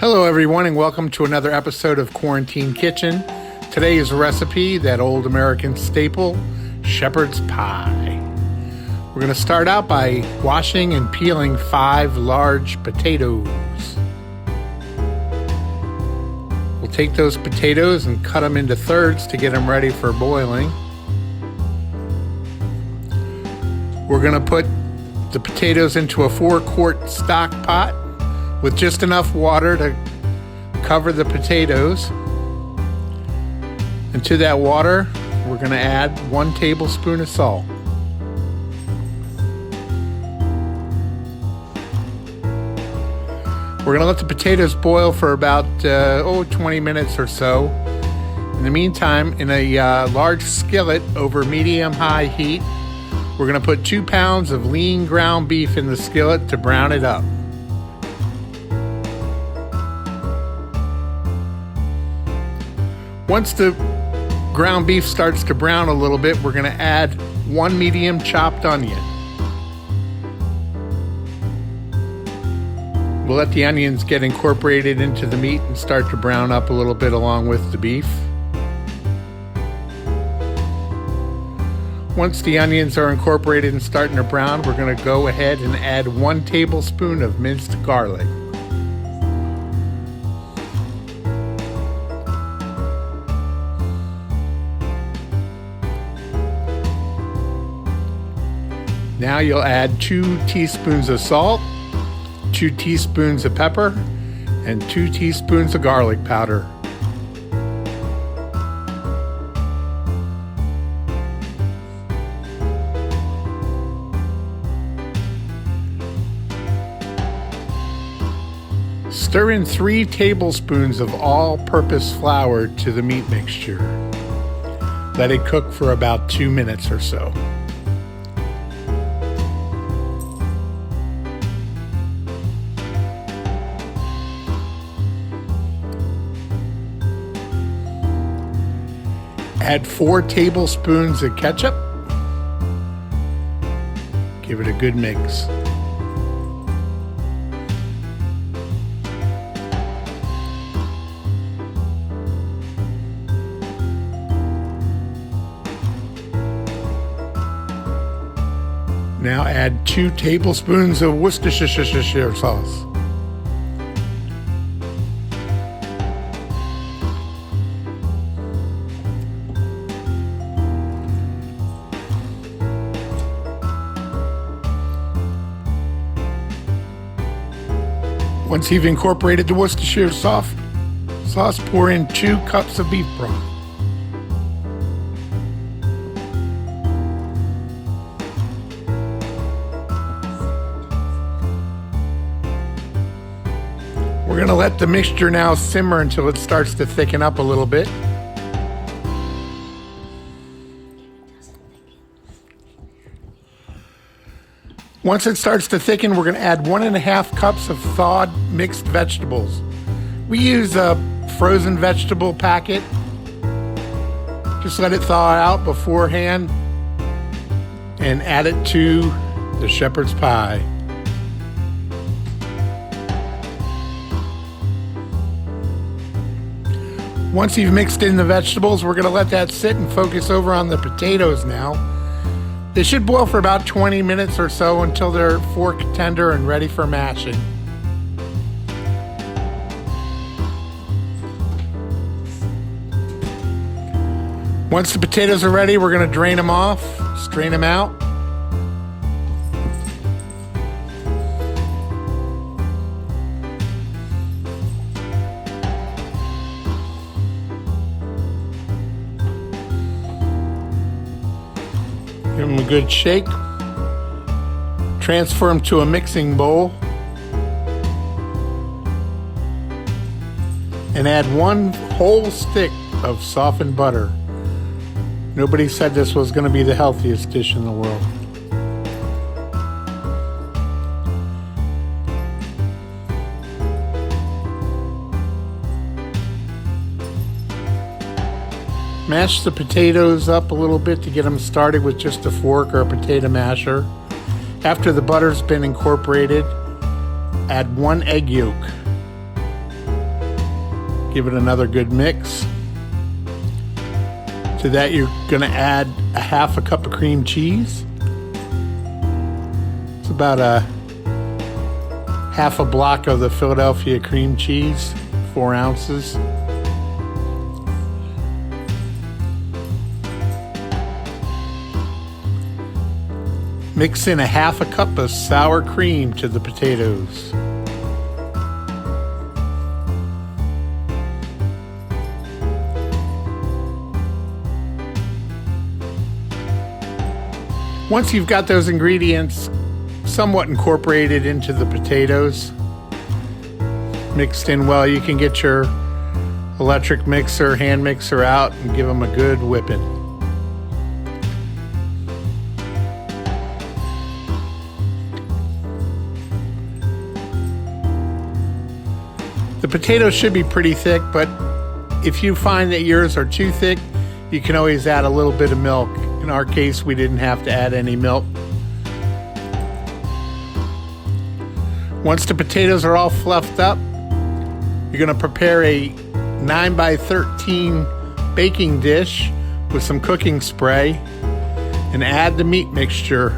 Hello everyone and welcome to another episode of Quarantine Kitchen. Today's recipe, that old American staple, shepherd's pie. We're going to start out by washing and peeling 5 large potatoes. We'll take those potatoes and cut them into thirds to get them ready for boiling. We're going to put the potatoes into a 4-quart stock pot with just enough water to cover the potatoes. And to that water, we're going to add 1 tablespoon of salt. We're going to let the potatoes boil for about 20 minutes or so. In the meantime, in a large skillet over medium-high heat, we're going to put 2 pounds of lean ground beef in the skillet to brown it up. Once the ground beef starts to brown a little bit, we're going to add 1 medium chopped onion. We'll let the onions get incorporated into the meat and start to brown up a little bit along with the beef. Once the onions are incorporated and starting to brown, we're going to go ahead and add 1 tablespoon of minced garlic. Now you'll add 2 teaspoons of salt, 2 teaspoons of pepper, and 2 teaspoons of garlic powder. Stir in 3 tablespoons of all-purpose flour to the meat mixture. Let it cook for about 2 minutes or so. Add 4 tablespoons of ketchup. Give it a good mix. Now add 2 tablespoons of Worcestershire sauce. Once you've incorporated the Worcestershire sauce, pour in 2 cups of beef broth. We're going to let the mixture now simmer until it starts to thicken up a little bit. Once it starts to thicken, we're going to add 1.5 cups of thawed mixed vegetables. We use a frozen vegetable packet. Just let it thaw out beforehand and add it to the shepherd's pie. Once you've mixed in the vegetables, we're going to let that sit and focus over on the potatoes now. They should boil for about 20 minutes or so until they're fork tender and ready for mashing. Once the potatoes are ready, we're going to drain them off, strain them out. Give them a good shake. Transfer them to a mixing bowl. And add 1 whole stick of softened butter. Nobody said this was going to be the healthiest dish in the world. Mash the potatoes up a little bit to get them started with just a fork or a potato masher. After the butter's been incorporated, add 1 egg yolk. Give it another good mix. To that, you're going to add a half a cup of cream cheese. It's about a half a block of the Philadelphia cream cheese, 4 ounces. Mix in a half a cup of sour cream to the potatoes. Once you've got those ingredients somewhat incorporated into the potatoes, mixed in well, you can get your electric mixer, hand mixer out and give them a good whipping. The potatoes should be pretty thick, but if you find that yours are too thick, you can always add a little bit of milk. In our case, we didn't have to add any milk. Once the potatoes are all fluffed up, you're going to prepare a 9 by 13 baking dish with some cooking spray and add the meat mixture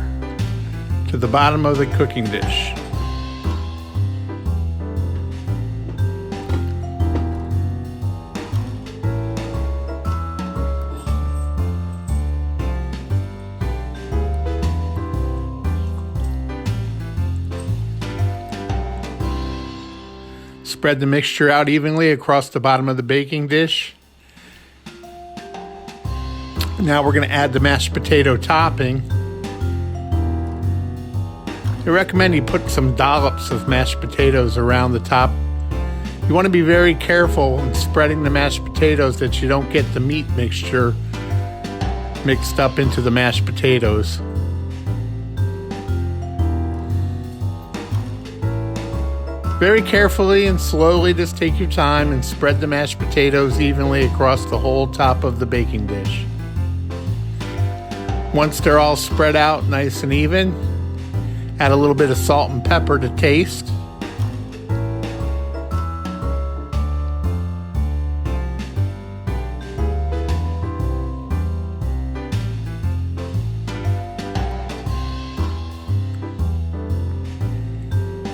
to the bottom of the cooking dish. Spread the mixture out evenly across the bottom of the baking dish. Now we're going to add the mashed potato topping. I recommend you put some dollops of mashed potatoes around the top. You want to be very careful in spreading the mashed potatoes that you don't get the meat mixture mixed up into the mashed potatoes. Very carefully and slowly, just take your time and spread the mashed potatoes evenly across the whole top of the baking dish. Once they're all spread out nice and even, add a little bit of salt and pepper to taste.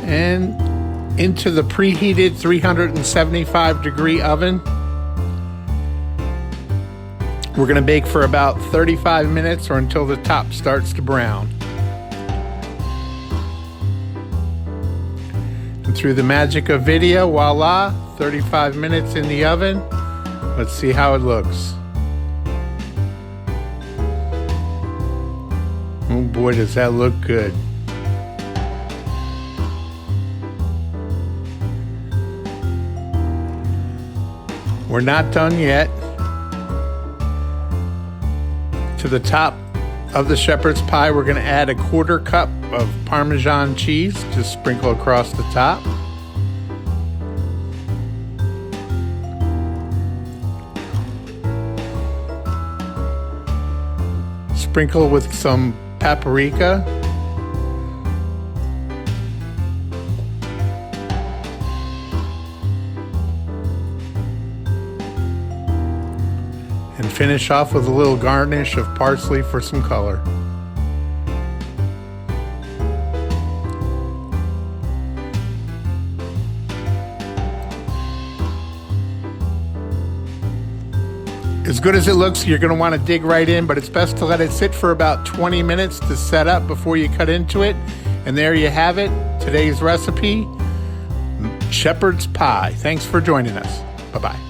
And into the preheated 375 degree oven. We're going to bake for about 35 minutes or until the top starts to brown. And through the magic of video, voila, 35 minutes in the oven. Let's see how it looks. Oh boy, does that look good. We're not done yet. To the top of the shepherd's pie, we're going to add a 1/4 cup of Parmesan cheese, just sprinkle across the top. Sprinkle with some paprika. And finish off with a little garnish of parsley for some color. As good as it looks, you're going to want to dig right in, but it's best to let it sit for about 20 minutes to set up before you cut into it. And there you have it, today's recipe, shepherd's pie. Thanks for joining us. Bye-bye.